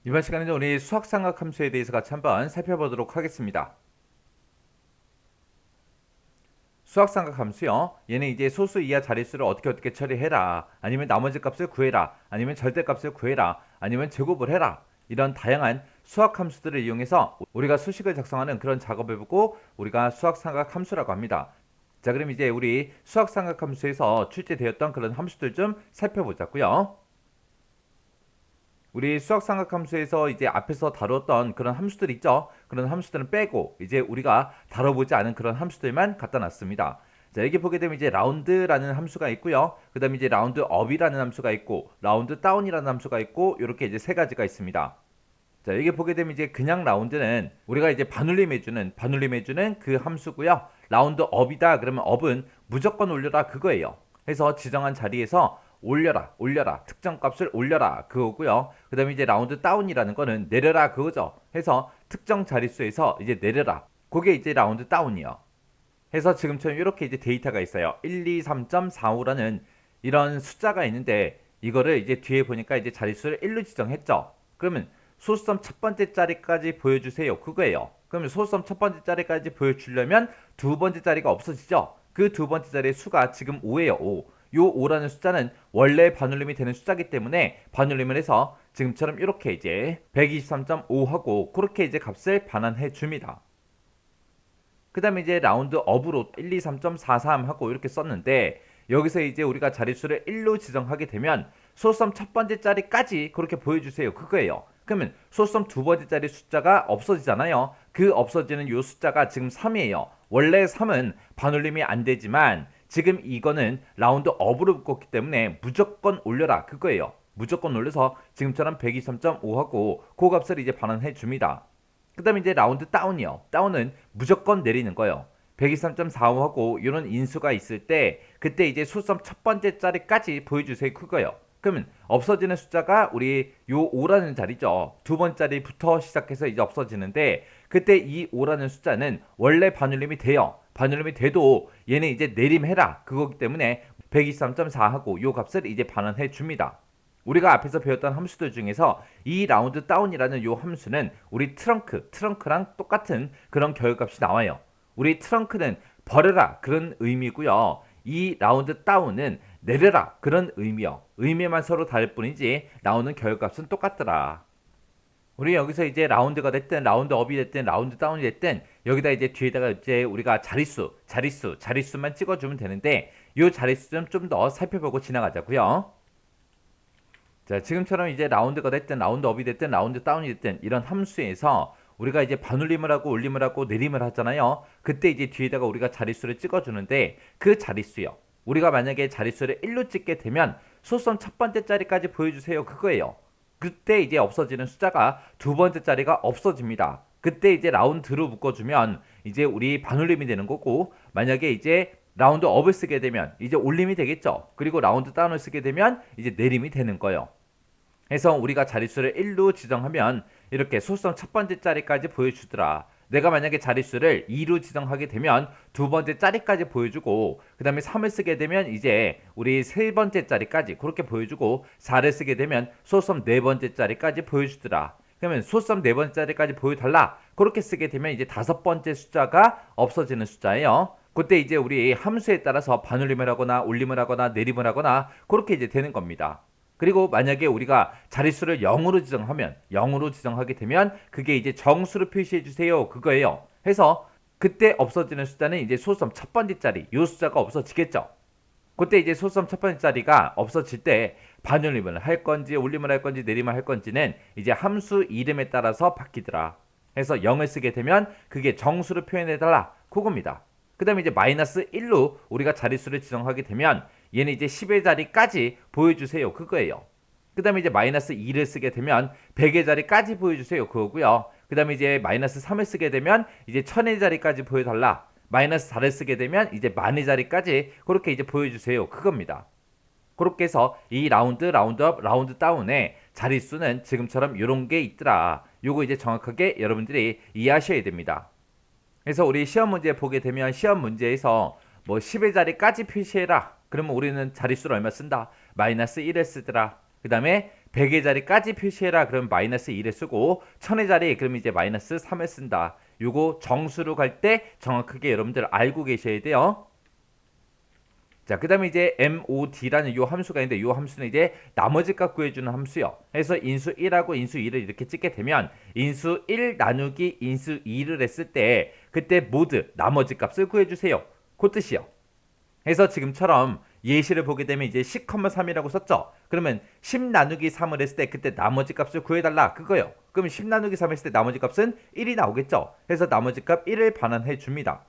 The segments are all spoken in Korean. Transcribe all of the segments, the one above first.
이번 시간에는 우리 수학삼각 함수에 대해서 같이 한번 살펴보도록 하겠습니다. 수학삼각 함수요. 얘는 이제 소수 이하 자릿수를 어떻게 처리해라. 아니면 나머지 값을 구해라. 아니면 절대값을 구해라. 아니면 제곱을 해라. 이런 다양한 수학 함수들을 이용해서 우리가 수식을 작성하는 그런 작업을 보고 우리가 수학삼각 함수라고 합니다. 자, 그럼 이제 우리 수학삼각 함수에서 출제되었던 그런 함수들 좀 살펴보자고요. 우리 수학삼각함수에서 이제 앞에서 다뤘던 그런 함수들 있죠. 그런 함수들은 빼고 이제 우리가 다뤄보지 않은 그런 함수들만 갖다 놨습니다. 자, 여기 보게 되면 이제 라운드라는 함수가 있고요. 그 다음에 이제 라운드 업이라는 함수가 있고 라운드 다운이라는 함수가 있고 이렇게 이제 세 가지가 있습니다. 자, 여기 보게 되면 이제 그냥 라운드는 우리가 이제 반올림해주는 그 함수고요. 라운드 업이다 그러면 업은 무조건 올려라 그거예요. 해서 지정한 자리에서 올려라 특정 값을 올려라 그거고요. 그 다음에 이제 라운드 다운이라는 거는 내려라 그거죠. 해서 특정 자릿수에서 이제 내려라, 그게 이제 라운드 다운이요. 해서 지금처럼 이렇게 이제 데이터가 있어요. 1, 2, 3.45라는 이런 숫자가 있는데 이거를 이제 뒤에 보니까 이제 자릿수를 1로 지정했죠. 그러면 소수점 첫 번째 자리까지 보여주세요 그거예요. 그러면 소수점 첫 번째 자리까지 보여주려면 두 번째 자리가 없어지죠. 그 두 번째 자리의 수가 지금 5예요. 5. 요 5라는 숫자는 원래 반올림이 되는 숫자이기 때문에 반올림을 해서 지금처럼 이렇게 이제 123.5하고 그렇게 이제 값을 반환해 줍니다. 그 다음에 이제 라운드 업으로 123.43 하고 이렇게 썼는데 여기서 이제 우리가 자릿수를 1로 지정하게 되면 소수점 첫 번째 자리까지 그렇게 보여주세요 그거예요. 그러면 소수점 두 번째 자리 숫자가 없어지잖아요. 그 없어지는 요 숫자가 지금 3이에요. 원래 3은 반올림이 안 되지만 지금 이거는 라운드 업으로 묶었기 때문에 무조건 올려라 그거예요. 무조건 올려서 지금처럼 123.5하고 그 값을 이제 반환해 줍니다. 그 다음에 이제 라운드 다운이요. 다운은 무조건 내리는 거예요. 123.45하고 이런 인수가 있을 때 그때 이제 소수점 첫 번째 자리까지 보여주세요 그거예요. 그러면 없어지는 숫자가 우리 요 5라는 자리죠. 두 번째 자리부터 시작해서 이제 없어지는데 그때 이 5라는 숫자는 원래 반올림이 돼요. 반올림이 돼도 얘는 이제 내림해라 그거기 때문에 123.4하고 요 값을 이제 반환해 줍니다. 우리가 앞에서 배웠던 함수들 중에서 이 라운드 다운이라는 요 함수는 우리 트렁크랑 똑같은 그런 결과값이 나와요. 우리 트렁크는 버려라 그런 의미고요. 이 라운드 다운은 내려라 그런 의미요. 의미만 서로 다를 뿐이지 나오는 결과값은 똑같더라. 우리 여기서 이제 라운드가 됐든 라운드 업이 됐든 라운드 다운이 됐든 여기다 이제 뒤에다가 이제 우리가 자릿수만 찍어주면 되는데 요 자릿수 좀 더 살펴보고 지나가자고요. 자, 지금처럼 이제 라운드가 됐든 라운드 업이 됐든 라운드 다운이 됐든 이런 함수에서 우리가 이제 반올림을 하고 올림을 하고 내림을 하잖아요. 그때 이제 뒤에다가 우리가 자릿수를 찍어주는데 그 자릿수요. 우리가 만약에 자릿수를 1로 찍게 되면 소수점 첫 번째 자리까지 보여주세요 그거예요. 그때 이제 없어지는 숫자가 두 번째 자리가 없어집니다. 그때 이제 라운드로 묶어주면 이제 우리 반올림이 되는 거고, 만약에 이제 라운드 업을 쓰게 되면 이제 올림이 되겠죠. 그리고 라운드 다운을 쓰게 되면 이제 내림이 되는 거예요. 해서 우리가 자릿수를 1로 지정하면 이렇게 소수점 첫 번째 자리까지 보여주더라. 내가 만약에 자릿수를 2로 지정하게 되면 두 번째 자리까지 보여주고, 그 다음에 3을 쓰게 되면 이제 우리 세 번째 자리까지 그렇게 보여주고, 4를 쓰게 되면 소수점 네 번째 자리까지 보여주더라. 그러면 소수점 네 번째 자리까지 보여달라. 그렇게 쓰게 되면 이제 다섯 번째 숫자가 없어지는 숫자예요. 그때 이제 우리 함수에 따라서 반올림을 하거나 올림을 하거나 내림을 하거나 그렇게 이제 되는 겁니다. 그리고 만약에 우리가 자릿수를 0으로 지정하게 되면 그게 이제 정수로 표시해 주세요 그거예요. 해서 그때 없어지는 숫자는 이제 소수점 첫 번째 자리 요 숫자가 없어지겠죠. 그때 이제 소수점 첫 번째 자리가 없어질 때 반올림을 할 건지 올림을 할 건지 내림을 할 건지는 이제 함수 이름에 따라서 바뀌더라. 해서 0을 쓰게 되면 그게 정수로 표현해 달라 그겁니다. 그 다음에 이제 마이너스 1로 우리가 자릿수를 지정하게 되면 얘는 이제 10의 자리까지 보여주세요 그거예요. 그 다음에 이제 마이너스 2를 쓰게 되면 100의 자리까지 보여주세요 그거고요. 그 다음에 이제 마이너스 3을 쓰게 되면 이제 1000의 자리까지 보여달라. 마이너스 4를 쓰게 되면 이제 만의 자리까지 그렇게 이제 보여주세요 그겁니다. 그렇게 해서 이 라운드업, 라운드 다운의 자릿수는 지금처럼 이런 게 있더라. 요거 이제 정확하게 여러분들이 이해하셔야 됩니다. 그래서 우리 시험 문제 보게 되면 시험 문제에서 뭐 10의 자리까지 표시해라. 그러면 우리는 자릿수를 얼마 쓴다? 마이너스 1을 쓰더라. 그 다음에 100의 자리까지 표시해라. 그럼 마이너스 1을 쓰고 1000의 자리 그럼 이제 마이너스 3을 쓴다. 요거 정수로 갈 때 정확하게 여러분들 알고 계셔야 돼요. 자, 그 다음에 이제 MOD라는 요 함수가 있는데 요 함수는 이제 나머지 값 구해주는 함수요. 그래서 인수 1하고 인수 2를 이렇게 찍게 되면 인수 1 나누기 인수 2를 했을 때 그때 모두 나머지 값을 구해주세요. 그 뜻이요. 그래서 지금처럼 예시를 보게 되면 이제 10,3이라고 썼죠. 그러면 10 나누기 3을 했을 때 그때 나머지 값을 구해달라 그거요. 그럼 10 나누기 3 했을 때 나머지 값은 1이 나오겠죠. 그래서 나머지 값 1을 반환해 줍니다.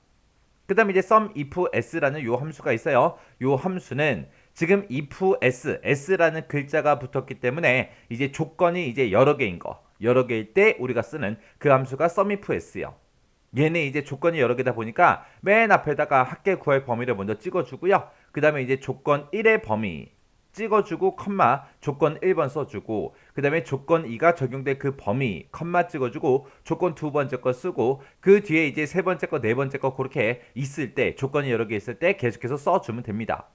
그 다음에 이제 sum if s라는 요 함수가 있어요. 요 함수는 지금 if s라는 글자가 붙었기 때문에 이제 조건이 이제 여러 개인 거. 여러 개일 때 우리가 쓰는 그 함수가 sum if s요. 얘는 이제 조건이 여러 개다 보니까 맨 앞에다가 합계 구할 범위를 먼저 찍어주고요. 그 다음에 이제 조건 1의 범위 찍어주고 컴마 조건 1번 써주고 그 다음에 조건 2가 적용될 그 범위 컴마 찍어주고 조건 두 번째 거 쓰고 그 뒤에 이제 세 번째 거 네 번째 거 그렇게 있을 때 조건이 여러 개 있을 때 계속해서 써주면 됩니다.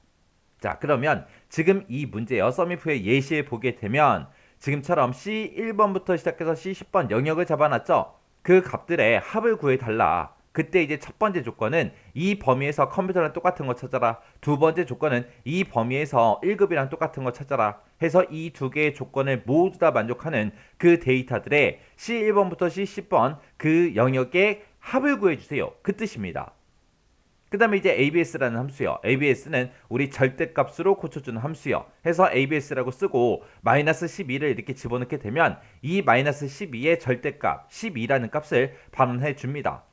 자, 그러면 지금 이 문제요. 썸이프의 예시에 보게 되면 지금처럼 C1번부터 시작해서 C10번 영역을 잡아놨죠. 그 값들의 합을 구해달라. 그때 이제 첫 번째 조건은 이 범위에서 컴퓨터랑 똑같은 거 찾아라. 두 번째 조건은 이 범위에서 1급이랑 똑같은 거 찾아라. 해서 이 두 개의 조건을 모두 다 만족하는 그 데이터들의 C1번부터 C10번 그 영역의 합을 구해주세요. 그 뜻입니다. 그 다음에 이제 ABS라는 함수요. ABS는 우리 절대값으로 고쳐주는 함수요. 해서 ABS라고 쓰고 마이너스 12를 이렇게 집어넣게 되면 이 마이너스 12의 절대값 12라는 값을 반환해 줍니다.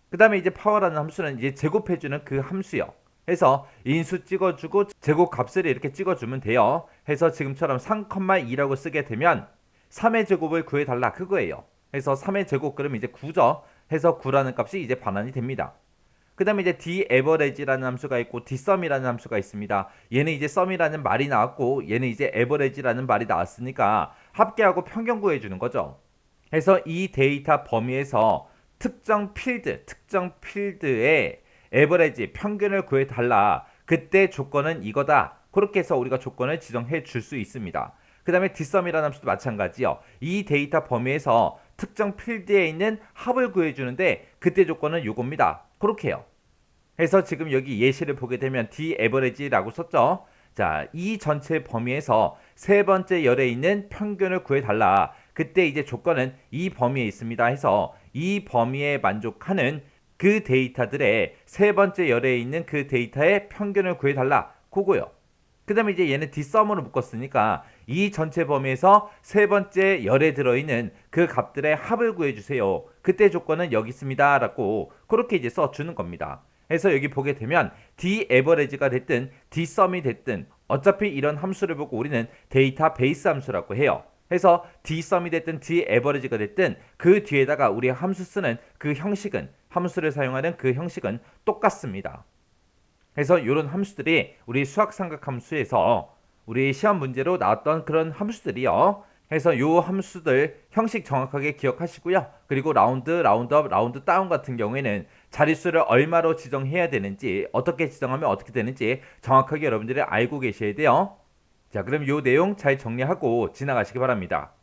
그 다음에 이제 파워라는 함수는 이제 제곱해주는 그 함수요. 해서 인수 찍어주고 제곱값을 이렇게 찍어주면 돼요. 해서 지금처럼 3,2라고 쓰게 되면 3의 제곱을 구해달라 그거예요. 해서 3의 제곱 그러면 이제 9죠. 해서 9라는 값이 이제 반환이 됩니다. 그 다음에 이제 d-average라는 함수가 있고 dsum이라는 함수가 있습니다. 얘는 이제 sum이라는 말이 나왔고 얘는 이제 average라는 말이 나왔으니까 합계하고 평균 구해주는 거죠. 해서 이 데이터 범위에서 특정 필드의 average 평균을 구해달라. 그때 조건은 이거다. 그렇게 해서 우리가 조건을 지정해 줄 수 있습니다. 그 다음에 dsum이라는 함수도 마찬가지요. 이 데이터 범위에서 특정 필드에 있는 합을 구해주는데 그때 조건은 요겁니다. 그렇게 해요. 해서 지금 여기 예시를 보게 되면 d-average라고 썼죠. 자, 이 전체 범위에서 세 번째 열에 있는 평균을 구해달라. 그때 이제 조건은 이 범위에 있습니다. 해서 이 범위에 만족하는 그 데이터들의 세 번째 열에 있는 그 데이터의 평균을 구해달라. 그거요. 그 다음에 이제 얘는 dsum으로 묶었으니까 이 전체 범위에서 세 번째 열에 들어있는 그 값들의 합을 구해주세요. 그때 조건은 여기 있습니다. 라고 그렇게 이제 써주는 겁니다. 해서 여기 보게 되면 d-average가 됐든 dsum이 됐든 어차피 이런 함수를 보고 우리는 데이터 베이스 함수라고 해요. 해서 dsum이 됐든 d-average가 됐든 그 뒤에다가 우리 함수 쓰는 그 형식은 함수를 사용하는 그 형식은 똑같습니다. 그래서 이런 함수들이 우리 수학삼각함수에서 우리 시험 문제로 나왔던 그런 함수들이요. 해서 요 함수들 형식 정확하게 기억하시고요. 그리고 라운드업, 라운드 다운 같은 경우에는 자릿수를 얼마로 지정해야 되는지 어떻게 지정하면 어떻게 되는지 정확하게 여러분들이 알고 계셔야 돼요. 자, 그럼 요 내용 잘 정리하고 지나가시기 바랍니다.